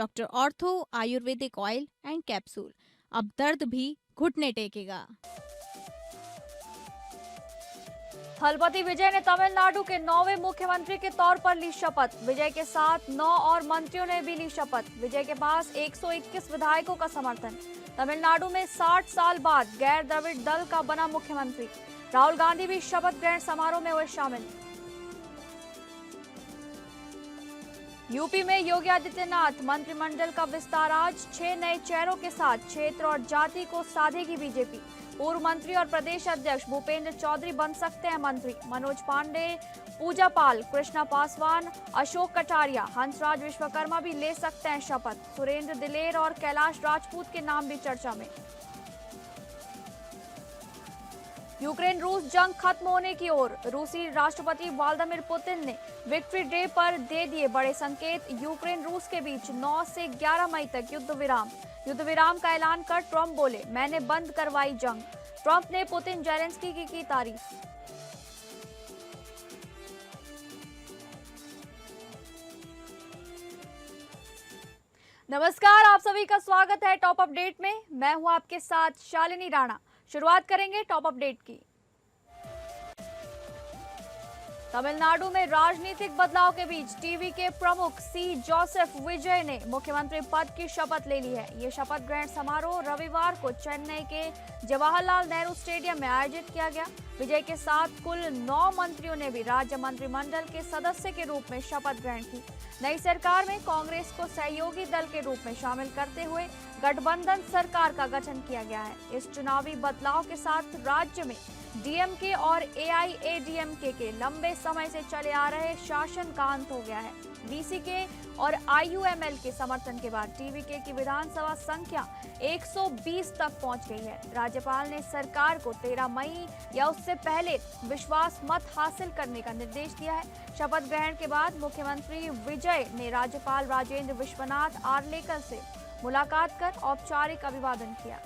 Doctor ortho Ayurvedic oil and capsule. अब दर्द भी घुटने टेकेगा। थलपति विजय ने तमिलनाडु के 9वें मुख्यमंत्री के तौर पर ली शपथ। विजय के साथ 9 और मंत्रियों ने भी ली शपथ। विजय के पास 121 विधायकों का समर्थन। तमिलनाडु में 60 साल बाद गैर द्रविड़ दल का बना मुख्यमंत्री। राहुल गांधी भी शपथ ग्रहण समारोह में हुए शामिल। यूपी में योगी आदित्यनाथ मंत्रिमंडल का विस्तार आज 6 नए चेहरों के साथ क्षेत्र और जाति को साधेगी बीजेपी। पूर्व मंत्री और प्रदेश अध्यक्ष भूपेंद्र चौधरी बन सकते हैं मंत्री। मनोज पांडे, पूजा पाल, कृष्णा पासवान, अशोक कटारिया, हंसराज विश्वकर्मा भी ले सकते हैं शपथ। सुरेंद्र दिलेर और कैलाश राजपूत के नाम भी चर्चा में। यूक्रेन रूस जंग खत्म होने की ओर। रूसी राष्ट्रपति व्लादिमीर पुतिन ने विक्ट्री डे पर दे दिए बड़े संकेत। यूक्रेन रूस के बीच 9 से 11 मई तक युद्ध विराम का ऐलान कर ट्रंप बोले, मैंने बंद करवाई जंग। ट्रंप ने पुतिन जेलेंस्की की तारीफ। नमस्कार, आप सभी का स्वागत है टॉप अपडेट में। मैं हूं आपके साथ शालिनी राणा। शुरुआत करेंगे टॉप अपडेट की। तमिलनाडु में राजनीतिक बदलाव के बीच टीवी के प्रमुख सी जोसेफ विजय ने मुख्यमंत्री पद की शपथ ले ली है। ये शपथ ग्रहण समारोह रविवार को चेन्नई के जवाहरलाल नेहरू स्टेडियम में आयोजित किया गया। विजय के साथ कुल 9 मंत्रियों ने भी राज्य मंत्रिमंडल के सदस्य के रूप में शपथ ग्रहण की। नई सरकार में कांग्रेस को सहयोगी दल के रूप में शामिल करते हुए गठबंधन सरकार का गठन किया गया है। इस चुनावी बदलाव के साथ राज्य में डीएमके और एआईएडीएमके के लंबे समय से चले आ रहे शासन का अंत हो गया है। वीसीके और आईयूएमएल के समर्थन के बाद टीवीके की विधानसभा संख्या 120 तक पहुंच गई है। राज्यपाल ने सरकार को 13 मई या उससे पहले विश्वास मत हासिल करने का निर्देश दिया है। शपथ ग्रहण के बाद मुख्यमंत्री विजय ने राज्यपाल राजेंद्र विश्वनाथ आर्लेकर से मुलाकात कर औपचारिक अभिवादन किया।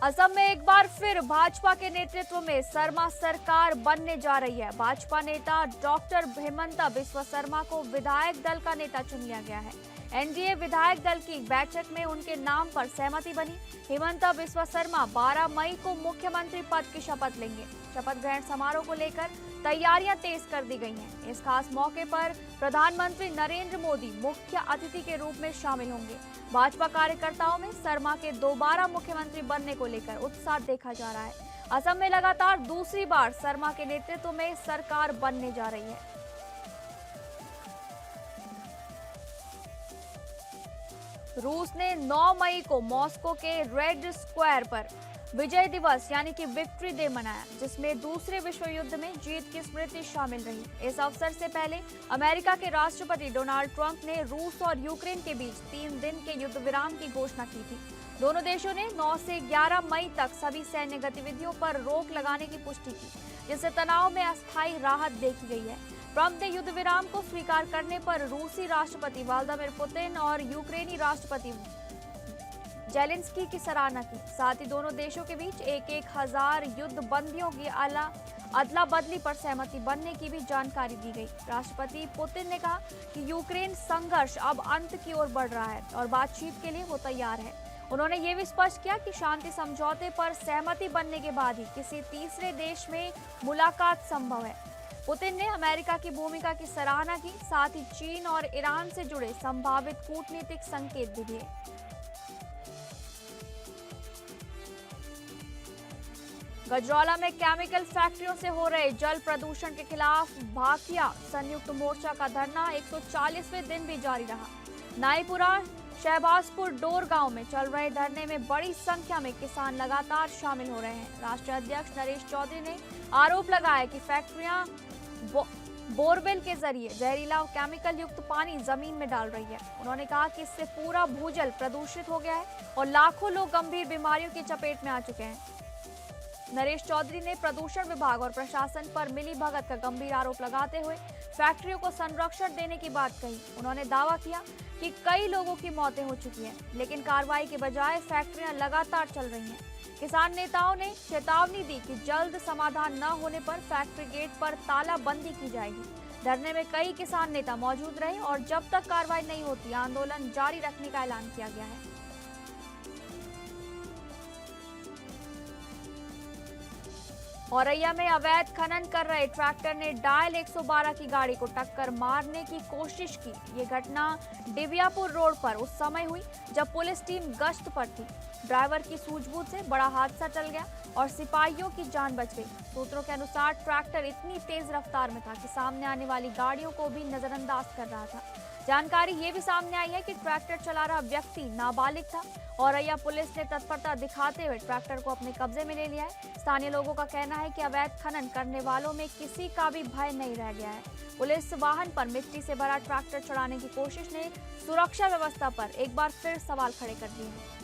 असम में एक बार फिर भाजपा के नेतृत्व में शर्मा सरकार बनने जा रही है। भाजपा नेता डॉक्टर हेमंता बिस्वा शर्मा को विधायक दल का नेता चुन लिया गया है। एनडीए विधायक दल की बैठक में उनके नाम पर सहमति बनी। हेमंता बिस्वा शर्मा 12 मई को मुख्यमंत्री पद की शपथ लेंगे। शपथ ग्रहण समारोह को लेकर तैयारियां तेज कर दी गई हैं। इस खास मौके पर प्रधानमंत्री नरेंद्र मोदी मुख्य अतिथि के रूप में शामिल होंगे। भाजपा कार्यकर्ताओं में शर्मा के दोबारा मुख्यमंत्री बनने को लेकर उत्साह देखा जा रहा है। असम में लगातार दूसरी बार शर्मा के नेतृत्व में सरकार बनने जा रही है। रूस ने 9 मई को मॉस्को के रेड स्क्वायर पर विजय दिवस यानी कि विक्ट्री डे मनाया, जिसमें दूसरे विश्व युद्ध में जीत की स्मृति शामिल रही। इस अवसर से पहले अमेरिका के राष्ट्रपति डोनाल्ड ट्रंप ने रूस और यूक्रेन के बीच 3 दिन के युद्ध विराम की घोषणा की थी। दोनों देशों ने 9 से 11 मई तक सभी सैन्य गतिविधियों पर रोक लगाने की पुष्टि की, जिससे तनाव में अस्थायी राहत देखी गई है। ट्रंप ने युद्ध विराम को स्वीकार करने पर रूसी राष्ट्रपति व्लादिमीर पुतिन और यूक्रेनी राष्ट्रपति जेलेंस्की की सराहना की। साथ ही दोनों देशों के बीच 1,000 युद्ध बंदियों की अदला बदली पर सहमति बनने की भी जानकारी दी गई। राष्ट्रपति पुतिन ने कहा कि यूक्रेन संघर्ष अब अंत की ओर बढ़ रहा है और बातचीत के लिए वो तैयार है। उन्होंने ये भी स्पष्ट किया कि शांति समझौते पर सहमति बनने के बाद ही किसी तीसरे देश में मुलाकात संभव है। पुतिन ने अमेरिका की भूमिका की सराहना की। साथ ही चीन और ईरान से जुड़े संभावित कूटनीतिक संकेत भी दिए। गजरौला में केमिकल फैक्ट्रियों से हो रहे जल प्रदूषण के खिलाफ भाकिया संयुक्त मोर्चा का धरना 140वें दिन भी जारी रहा। नाईपुरा शहबाजपुर डोर गांव में चल रहे धरने में बड़ी संख्या में किसान लगातार शामिल हो रहे हैं। राष्ट्रीय अध्यक्ष नरेश चौधरी ने आरोप लगाया कि फैक्ट्रियां बोरवेल के जरिए जहरीला केमिकल युक्त पानी जमीन में डाल रही है। उन्होंने कहा कि इससे पूरा भूजल प्रदूषित हो गया है और लाखों लोग गंभीर बीमारियों की चपेट में आ चुके हैं। नरेश चौधरी ने प्रदूषण विभाग और प्रशासन पर मिलीभगत का गंभीर आरोप लगाते हुए फैक्ट्रियों को संरक्षण देने की बात कही। उन्होंने दावा किया कि कई लोगों की मौतें हो चुकी हैं, लेकिन कार्रवाई के बजाय फैक्ट्रियां लगातार चल रही हैं। किसान नेताओं ने चेतावनी दी कि जल्द समाधान न होने पर फैक्ट्री गेट पर तालाबंदी की जाएगी। धरने में कई किसान नेता मौजूद रहे और जब तक कार्रवाई नहीं होती आंदोलन जारी रखने का ऐलान किया गया है। औरैया में अवैध खनन कर रहे ट्रैक्टर ने डायल 112 की गाड़ी को टक्कर मारने की कोशिश की। ये घटना डिबियापुर रोड पर उस समय हुई जब पुलिस टीम गश्त पर थी। ड्राइवर की सूझबूझ से बड़ा हादसा टल गया और सिपाहियों की जान बच गई। सूत्रों के अनुसार ट्रैक्टर इतनी तेज रफ्तार में था कि सामने आने वाली गाड़ियों को भी नजरअंदाज कर रहा था। जानकारी ये भी सामने आई है कि ट्रैक्टर चला रहा व्यक्ति नाबालिग था। औरैया पुलिस ने तत्परता दिखाते हुए ट्रैक्टर को अपने कब्जे में ले लिया है। स्थानीय लोगों का कहना है कि अवैध खनन करने वालों में किसी का भी भय नहीं रह गया है। पुलिस वाहन पर मिट्टी से भरा ट्रैक्टर चढ़ाने की कोशिश ने सुरक्षा व्यवस्था पर एक बार फिर सवाल खड़े कर दिए हैं।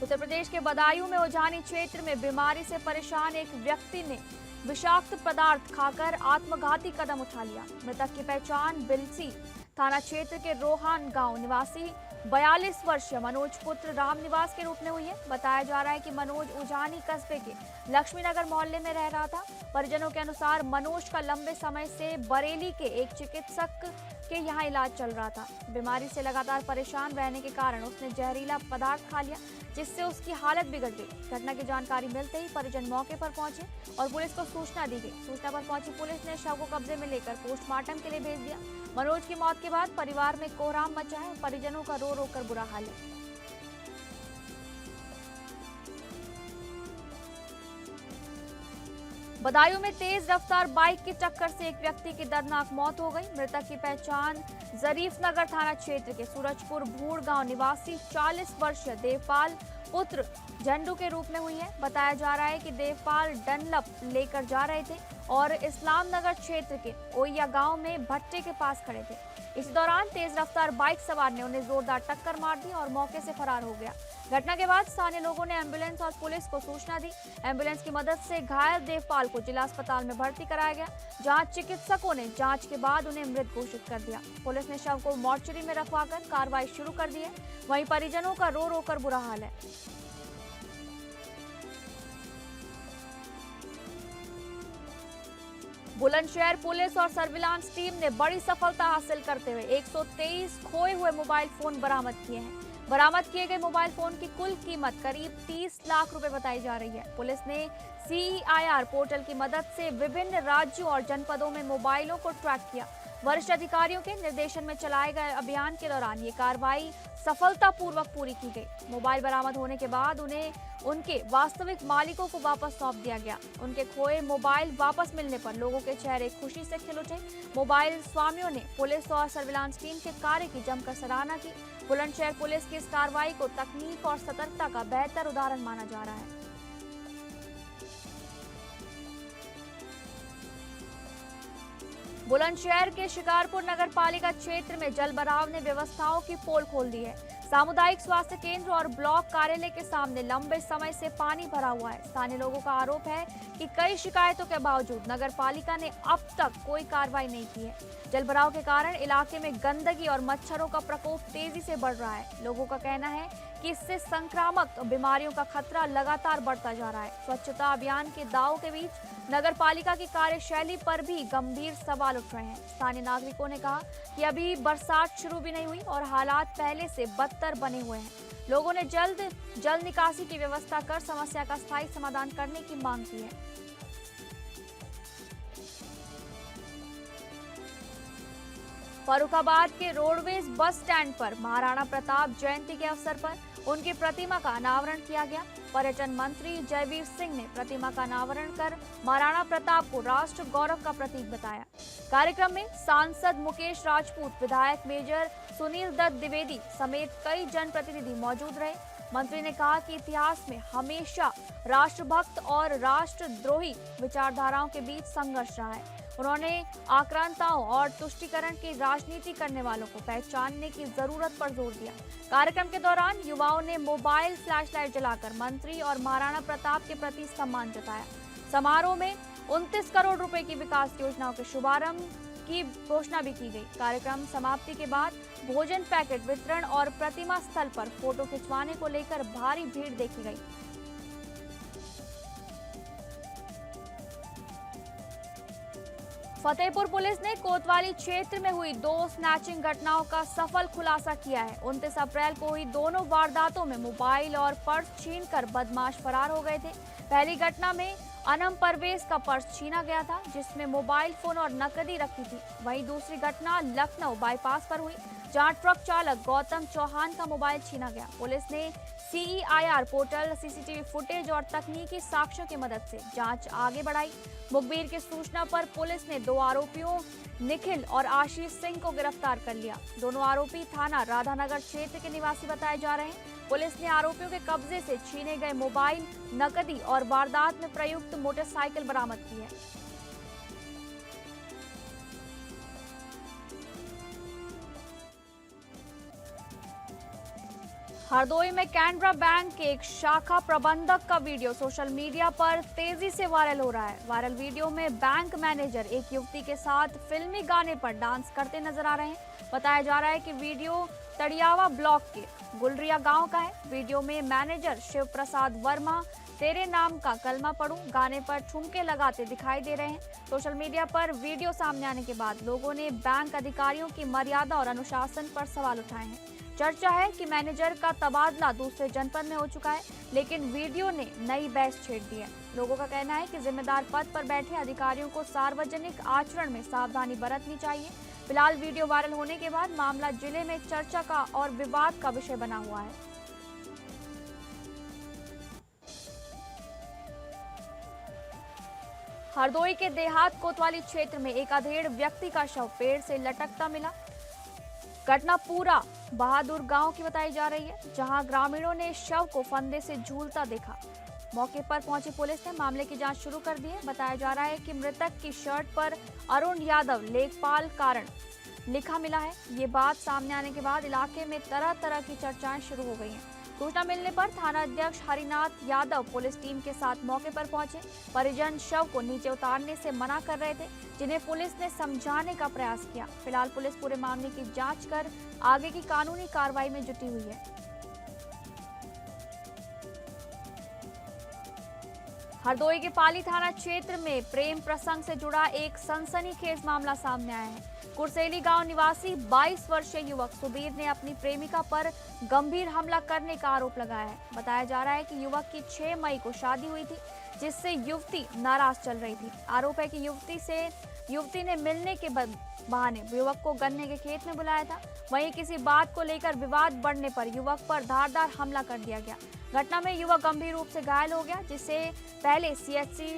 उत्तर प्रदेश के बदायूं में उजानी क्षेत्र में बीमारी से परेशान एक व्यक्ति ने विषाक्त पदार्थ खाकर आत्मघाती कदम उठा लिया। मृतक की पहचान बिलसी थाना क्षेत्र के रोहान गांव निवासी 42 वर्षीय मनोज पुत्र राम निवास के रूप में हुई है। बताया जा रहा है कि मनोज उजानी कस्बे के लक्ष्मीनगर मोहल्ले में रह रहा था। परिजनों के अनुसार मनोज का लंबे समय से बरेली के एक चिकित्सक के यहाँ इलाज चल रहा था। बीमारी से लगातार परेशान रहने के कारण उसने जहरीला पदार्थ खा लिया, जिससे उसकी हालत बिगड़ गई। घटना की जानकारी मिलते ही परिजन मौके पर पहुंचे और पुलिस को सूचना दी गई। सूचना पर पहुंची पुलिस ने शव को कब्जे में लेकर पोस्टमार्टम के लिए भेज दिया। मनोज की मौत के बाद परिवार में कोहराम मचा है। परिजनों का रो रो कर बुरा हाल है। बदायूं में तेज रफ्तार बाइक की टक्कर से एक व्यक्ति की दर्दनाक मौत हो गई। मृतक की पहचान जरीफ नगर थाना क्षेत्र के सूरजपुर भूड़ गांव निवासी 40 वर्षीय देवपाल पुत्र झंडू के रूप में हुई है। बताया जा रहा है कि देवपाल डनलप लेकर जा रहे थे और इस्लाम नगर क्षेत्र के ओइया गांव में भट्टे के पास खड़े थे। इस दौरान तेज रफ्तार बाइक सवार ने उन्हें जोरदार टक्कर मार दी और मौके से फरार हो गया। घटना के बाद स्थानीय लोगों ने एम्बुलेंस और पुलिस को सूचना दी। एम्बुलेंस की मदद से घायल देवपाल को जिला अस्पताल में भर्ती कराया गया, जहां चिकित्सकों ने जांच के बाद उन्हें मृत घोषित कर दिया। पुलिस ने शव को मोर्चरी में रखवाकर कार्रवाई शुरू कर दी है। वहीं परिजनों का रो रो कर बुरा हाल है। बुलंदशहर पुलिस और सर्विलांस टीम ने बड़ी सफलता हासिल करते हुए 123 खोए हुए मोबाइल फोन बरामद किए हैं। बरामद किए गए मोबाइल फोन की कुल कीमत करीब 30 लाख रुपए बताई जा रही है। पुलिस ने CEIR पोर्टल की मदद से विभिन्न राज्यों और जनपदों में मोबाइलों को ट्रैक किया। वरिष्ठ अधिकारियों के निर्देशन में चलाए गए अभियान के दौरान ये कार्रवाई सफलतापूर्वक पूरी की गई। मोबाइल बरामद होने के बाद उन्हें उनके वास्तविक मालिकों को वापस सौंप दिया गया। उनके खोए मोबाइल वापस मिलने पर लोगों के चेहरे खुशी से खिल उठे। मोबाइल स्वामियों ने पुलिस और सर्विलांस टीम के कार्य की जमकर सराहना की। बुलंदशहर पुलिस की इस कार्रवाई को तकनीक और सतर्कता का बेहतर उदाहरण माना जा रहा है। बुलंदशहर के शिकारपुर नगर पालिका क्षेत्र में जलभराव ने व्यवस्थाओं की पोल खोल दी है। सामुदायिक स्वास्थ्य केंद्र और ब्लॉक कार्यालय के सामने लंबे समय से पानी भरा हुआ है। स्थानीय लोगों का आरोप है कि कई शिकायतों के बावजूद नगर पालिका ने अब तक कोई कार्रवाई नहीं की है। जलभराव के कारण इलाके में गंदगी और मच्छरों का प्रकोप तेजी से बढ़ रहा है। लोगों का कहना है कि इससे संक्रामक बीमारियों का खतरा लगातार बढ़ता जा रहा है। स्वच्छता अभियान के दावों के बीच नगर पालिका की कार्यशैली पर भी गंभीर सवाल उठ रहे हैं। स्थानीय नागरिकों ने कहा कि अभी बरसात शुरू भी नहीं हुई और हालात पहले से बदतर बने हुए हैं। लोगों ने जल्द जल निकासी की व्यवस्था कर समस्या का स्थायी समाधान करने की मांग की है। फर्रुखाबाद के रोडवेज बस स्टैंड पर महाराणा प्रताप जयंती के अवसर पर उनकी प्रतिमा का अनावरण किया गया। पर्यटन मंत्री जयवीर सिंह ने प्रतिमा का अनावरण कर महाराणा प्रताप को राष्ट्र गौरव का प्रतीक बताया। कार्यक्रम में सांसद मुकेश राजपूत, विधायक मेजर सुनील दत्त द्विवेदी समेत कई जनप्रतिनिधि मौजूद रहे। मंत्री ने कहा कि इतिहास में हमेशा राष्ट्रभक्त और राष्ट्रद्रोही विचारधाराओं के बीच संघर्ष रहा है। उन्होंने आक्रांताओं और तुष्टीकरण की राजनीति करने वालों को पहचानने की जरूरत पर जोर दिया। कार्यक्रम के दौरान युवाओं ने मोबाइल फ्लैशलाइट जलाकर मंत्री और महाराणा प्रताप के प्रति सम्मान जताया। समारोह में 29 करोड़ रुपए की विकास योजनाओं के शुभारंभ की घोषणा भी की गई। कार्यक्रम समाप्ति के बाद भोजन पैकेट वितरण और प्रतिमा स्थल पर फोटो खिंचवाने को लेकर भारी भीड़ देखी गई। फतेहपुर पुलिस ने कोतवाली क्षेत्र में हुई 2 स्नैचिंग घटनाओं का सफल खुलासा किया है। 29 अप्रैल को हुई दोनों वारदातों में मोबाइल और पर्स छीनकर बदमाश फरार हो गए थे। पहली घटना में अनम परवेज का पर्स छीना गया था, जिसमें मोबाइल फोन और नकदी रखी थी। वहीं दूसरी घटना लखनऊ बाईपास पर हुई, जहां ट्रक चालक गौतम चौहान का मोबाइल छीना गया। पुलिस ने CEIR पोर्टल, सीसीटीवी फुटेज और तकनीकी साक्ष्यों की मदद से जांच आगे बढ़ाई। मुखबिर की सूचना पर पुलिस ने 2 आरोपियों निखिल और आशीष सिंह को गिरफ्तार कर लिया। दोनों आरोपी थाना राधानगर क्षेत्र के निवासी बताए जा रहे हैं। पुलिस ने आरोपियों के कब्जे से छीने गए मोबाइल, नकदी और वारदात में प्रयुक्त मोटरसाइकिल बरामद की है। हरदोई में कैनरा बैंक के एक शाखा प्रबंधक का वीडियो सोशल मीडिया पर तेजी से वायरल हो रहा है। वायरल वीडियो में बैंक मैनेजर एक युवती के साथ फिल्मी गाने पर डांस करते नजर आ रहे हैं। बताया जा रहा है कि वीडियो तड़ियावा ब्लॉक के गुलरिया गांव का है। वीडियो में मैनेजर शिव प्रसाद वर्मा तेरे नाम का कलमा पढ़ूं गाने पर ठुमके लगाते दिखाई दे रहे हैं। सोशल मीडिया पर वीडियो सामने आने के बाद लोगों ने बैंक अधिकारियों की मर्यादा और अनुशासन पर सवाल उठाए हैं। चर्चा है कि मैनेजर का तबादला दूसरे जनपद में हो चुका है, लेकिन वीडियो ने नई बहस छेड़ दी है। लोगों का कहना है कि जिम्मेदार पद पर बैठे अधिकारियों को सार्वजनिक आचरण में सावधानी बरतनी चाहिए। फिलहाल वीडियो वायरल होने के बाद मामला जिले में चर्चा का और विवाद का विषय बना हुआ है। हरदोई के देहात कोतवाली क्षेत्र में एक अधेड़ व्यक्ति का शव पेड़ से लटकता मिला। घटना पूरा बहादुर गांव की बताई जा रही है, जहां ग्रामीणों ने शव को फंदे से झूलता देखा। मौके पर पहुंची पुलिस ने मामले की जांच शुरू कर दी है। बताया जा रहा है कि मृतक की शर्ट पर अरुण यादव लेखपाल कारण लिखा मिला है। ये बात सामने आने के बाद इलाके में तरह तरह की चर्चाएं शुरू हो गई हैं। सूचना मिलने पर थाना अध्यक्ष हरिनाथ यादव पुलिस टीम के साथ मौके पर पहुंचे। परिजन शव को नीचे उतारने से मना कर रहे थे, जिन्हें पुलिस ने समझाने का प्रयास किया। फिलहाल पुलिस पूरे मामले की जांच कर आगे की कानूनी कार्रवाई में जुटी हुई है। हरदोई के पाली थाना क्षेत्र में प्रेम प्रसंग से जुड़ा एक सनसनीखेज मामला सामने आया है। कुरसेली गांव निवासी 22 वर्षीय युवक सुबीर ने अपनी प्रेमिका पर गंभीर हमला करने का आरोप लगाया है। बताया जा रहा है कि युवक की 6 मई को शादी हुई थी, जिससे युवती नाराज चल रही थी। आरोप है कि युवती ने मिलने के बहाने युवक को गन्ने के खेत में बुलाया था। वहीं किसी बात को लेकर विवाद बढ़ने पर युवक पर धारदार हमला कर दिया गया। घटना में युवक गंभीर रूप से घायल हो गया, जिसे पहले CHC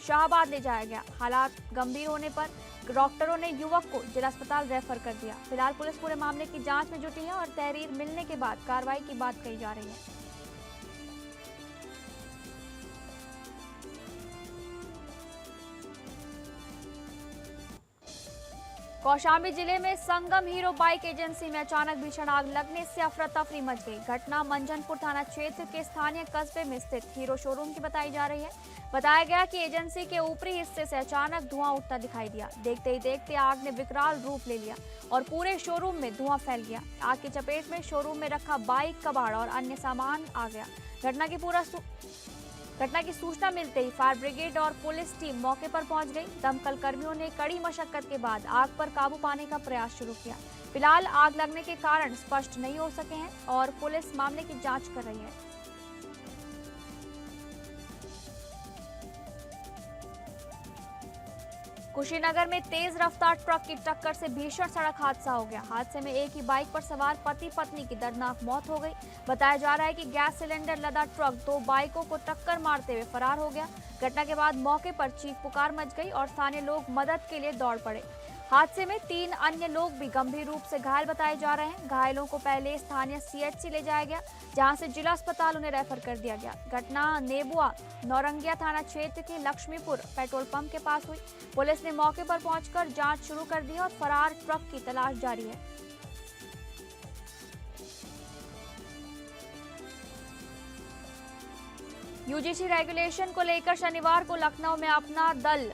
शाहबाद ले जाया गया। हालात गंभीर होने पर डॉक्टरों ने युवक को जिला अस्पताल रेफर कर दिया। फिलहाल पुलिस पूरे मामले की जांच में जुटी है और तहरीर मिलने के बाद कार्रवाई की बात कही जा रही है। कौशाम्बी जिले में संगम हीरो बाइक एजेंसी में अचानक भीषण आग लगने से अफरा तफरी मच गई। घटना मंझनपुर थाना क्षेत्र के स्थानीय कस्बे में स्थित हीरो शोरूम की बताई जा रही है। बताया गया कि एजेंसी के ऊपरी हिस्से से अचानक धुआं उठता दिखाई दिया। देखते ही देखते आग ने विकराल रूप ले लिया और पूरे शोरूम में धुआं फैल गया। आग की चपेट में शोरूम में रखा बाइक, कबाड़ और अन्य सामान आ गया। घटना की सूचना मिलते ही फायर ब्रिगेड और पुलिस टीम मौके पर पहुंच गई। दमकल कर्मियों ने कड़ी मशक्कत के बाद आग पर काबू पाने का प्रयास शुरू किया। फिलहाल आग लगने के कारण स्पष्ट नहीं हो सके हैं और पुलिस मामले की जांच कर रही है। कुशीनगर में तेज रफ्तार ट्रक की टक्कर से भीषण सड़क हादसा हो गया। हादसे में एक ही बाइक पर सवार पति पत्नी की दर्दनाक मौत हो गई। बताया जा रहा है कि गैस सिलेंडर लदा ट्रक 2 बाइकों को टक्कर मारते हुए फरार हो गया। घटना के बाद मौके पर चीख पुकार मच गई और स्थानीय लोग मदद के लिए दौड़ पड़े। हादसे में 3 अन्य लोग भी गंभीर रूप से घायल बताए जा रहे हैं। घायलों को पहले स्थानीय CHC ले जाया गया, जहां से जिला अस्पताल उन्हें रेफर कर दिया गया। घटना नेबुआ नौरंगिया थाना क्षेत्र के लक्ष्मीपुर पेट्रोल पंप के पास हुई। पुलिस ने मौके पर पहुंचकर जांच शुरू कर दी और फरार ट्रक की तलाश जारी है। यूजीसी रेगुलेशन को लेकर शनिवार को लखनऊ में अपना दल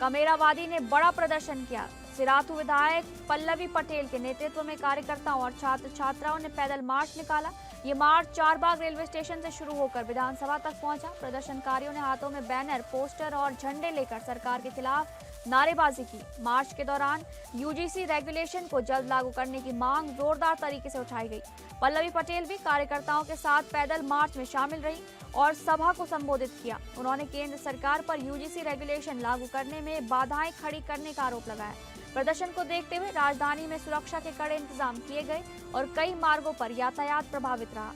कमेरावादी ने बड़ा प्रदर्शन किया। सिराथू विधायक पल्लवी पटेल के नेतृत्व में कार्यकर्ताओं और छात्र छात्राओं ने पैदल मार्च निकाला। ये मार्च चारबाग रेलवे स्टेशन से शुरू होकर विधानसभा तक पहुंचा। प्रदर्शनकारियों ने हाथों में बैनर, पोस्टर और झंडे लेकर सरकार के खिलाफ नारेबाजी की। मार्च के दौरान यूजीसी रेगुलेशन को जल्द लागू करने की मांग जोरदार तरीके से उठाई गई। पल्लवी पटेल भी कार्यकर्ताओं के साथ पैदल मार्च में शामिल रही और सभा को संबोधित किया। उन्होंने केंद्र सरकार पर यूजीसी रेगुलेशन लागू करने में बाधाएं खड़ी करने का आरोप लगाया। प्रदर्शन को देखते हुए राजधानी में सुरक्षा के कड़े इंतजाम किए गए और कई मार्गों पर यातायात प्रभावित रहा।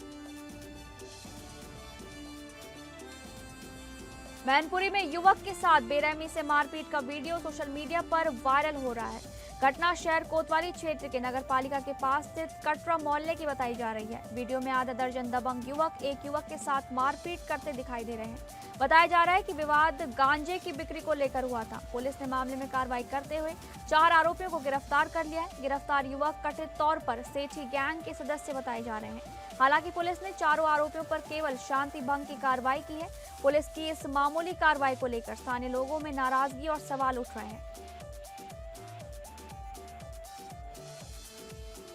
मैनपुरी में युवक के साथ बेरहमी से मारपीट का वीडियो सोशल मीडिया पर वायरल हो रहा है। घटना शहर कोतवाली क्षेत्र के नगरपालिका के पास स्थित कटरा मोहल्ले की बताई जा रही है। वीडियो में आधा दर्जन दबंग युवक एक युवक के साथ मारपीट करते दिखाई दे रहे हैं। बताया जा रहा है कि विवाद गांजे की बिक्री को लेकर हुआ था। पुलिस ने मामले में कार्रवाई करते हुए 4 आरोपियों को गिरफ्तार कर लिया है। गिरफ्तार युवक कथित तौर पर सेठी गैंग के सदस्य बताए जा रहे हैं। हालांकि पुलिस ने चारों आरोपियों पर केवल शांति भंग की कार्रवाई की है। पुलिस की इस मामूली कार्रवाई को लेकर स्थानीय लोगों में नाराजगी और सवाल उठ रहे हैं।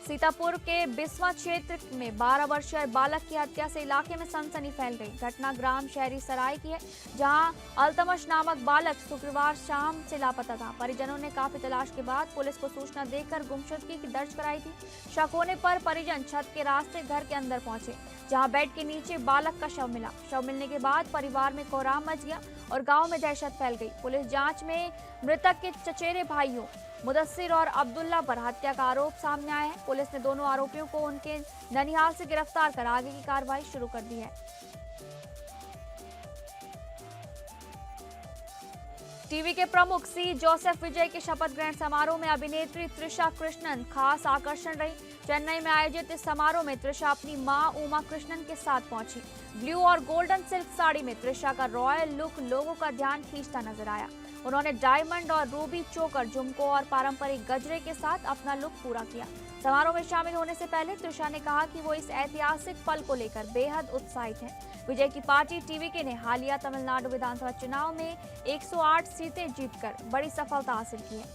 सीतापुर के बिस्वा क्षेत्र में 12 वर्षीय बालक की हत्या से इलाके में सनसनी फैल गई। घटना ग्राम शहरी सराय की है, जहां अल्तमश नामक बालक शुक्रवार शाम से लापता था। परिजनों ने काफी तलाश के बाद पुलिस को सूचना देकर गुमशुदगी की दर्ज कराई थी। शक होने पर परिजन छत के रास्ते घर के अंदर पहुंचे, जहां बेड के नीचे बालक का शव मिला। शव मिलने के बाद परिवार में कोहराम मच गया और गाँव में दहशत फैल गई। पुलिस जाँच में मृतक के चचेरे भाइयों मुदस्सिर और अब्दुल्ला पर हत्या का आरोप सामने आया है। पुलिस ने दोनों आरोपियों को उनके ननिहाल से गिरफ्तार कर आगे की कार्रवाई शुरू कर दी है। टीवी के प्रमुख सी जोसेफ विजय के शपथ ग्रहण समारोह में अभिनेत्री त्रिशा कृष्णन खास आकर्षण रही। चेन्नई में आयोजित इस समारोह में त्रिशा अपनी मां उमा कृष्णन के साथ पहुंची। ब्लू और गोल्डन सिल्क साड़ी में त्रिशा का रॉयल लुक लोगों का ध्यान खींचता नजर आया। उन्होंने डायमंड और रूबी चोकर, झुमकों और पारंपरिक गजरे के साथ अपना लुक पूरा किया। समारोह में शामिल होने से पहले त्रिशा ने कहा कि वो इस ऐतिहासिक पल को लेकर बेहद उत्साहित हैं। विजय की पार्टी टीवीके ने हालिया तमिलनाडु विधानसभा चुनाव में 108 सीटें जीतकर बड़ी सफलता हासिल की है।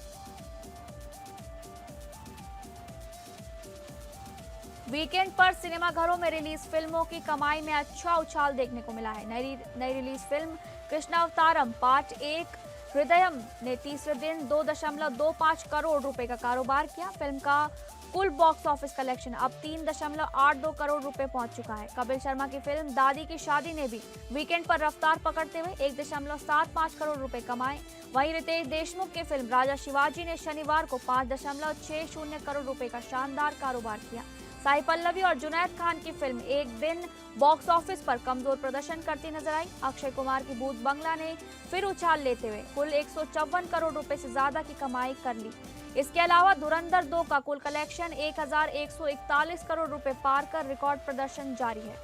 वीकेंड पर सिनेमाघरों में रिलीज फिल्मों की कमाई में अच्छा उछाल देखने को मिला है। नई रिलीज फिल्म कृष्णावतारम पार्ट 1 हृदयम ने तीसरे दिन 2.25 करोड़ रुपए का कारोबार किया। फिल्म का कुल बॉक्स ऑफिस कलेक्शन अब 3.82 करोड़ रुपए पहुंच चुका है। कपिल शर्मा की फिल्म दादी की शादी ने भी वीकेंड पर रफ्तार पकड़ते हुए 1.75 करोड़ रुपए कमाए। वहीं रितेश देशमुख की फिल्म राजा शिवाजी ने शनिवार को 5.60 करोड़ रुपए का शानदार कारोबार किया। साई पल्लवी और जुनैद खान की फिल्म एक दिन बॉक्स ऑफिस पर कमजोर प्रदर्शन करती नजर आई। अक्षय कुमार की भूत बंगला ने फिर उछाल लेते हुए कुल 154 करोड़ रुपए से ज्यादा की कमाई कर ली। इसके अलावा धुरंधर 2 का कुल कलेक्शन 1141 करोड़ रुपए पार कर रिकॉर्ड प्रदर्शन जारी है।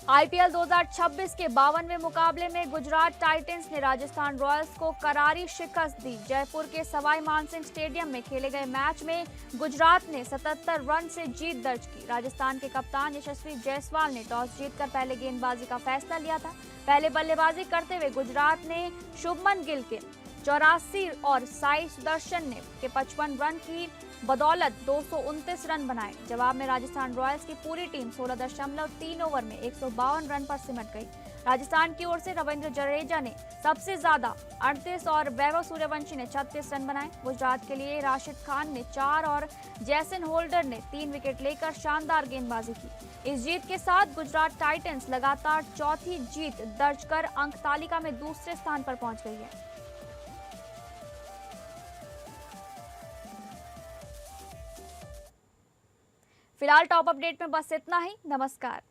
आईपीएल 2026 के 52वें मुकाबले में गुजरात टाइटंस ने राजस्थान रॉयल्स को करारी शिकस्त दी। जयपुर के सवाई मानसिंह स्टेडियम में खेले गए मैच में गुजरात ने 77 रन से जीत दर्ज की। राजस्थान के कप्तान यशस्वी जायसवाल ने टॉस जीतकर पहले गेंदबाजी का फैसला लिया था। पहले बल्लेबाजी करते हुए गुजरात ने शुभमन गिल के 84 और साई सुदर्शन ने के 55 रन की बदौलत 229 रन बनाए। जवाब में राजस्थान रॉयल्स की पूरी टीम 16.3 ओवर में 152 रन पर सिमट गई। राजस्थान की ओर से रविंद्र जडेजा ने सबसे ज्यादा 38 और वैभव सूर्यवंशी ने 36 रन बनाए। गुजरात के लिए राशिद खान ने 4 और जैसन होल्डर ने 3 विकेट लेकर शानदार गेंदबाजी की। इस जीत के साथ गुजरात टाइटंस लगातार चौथी जीत दर्ज कर अंक तालिका में दूसरे स्थान पर पहुंच गई है। फिलहाल टॉप अपडेट में बस इतना ही। नमस्कार।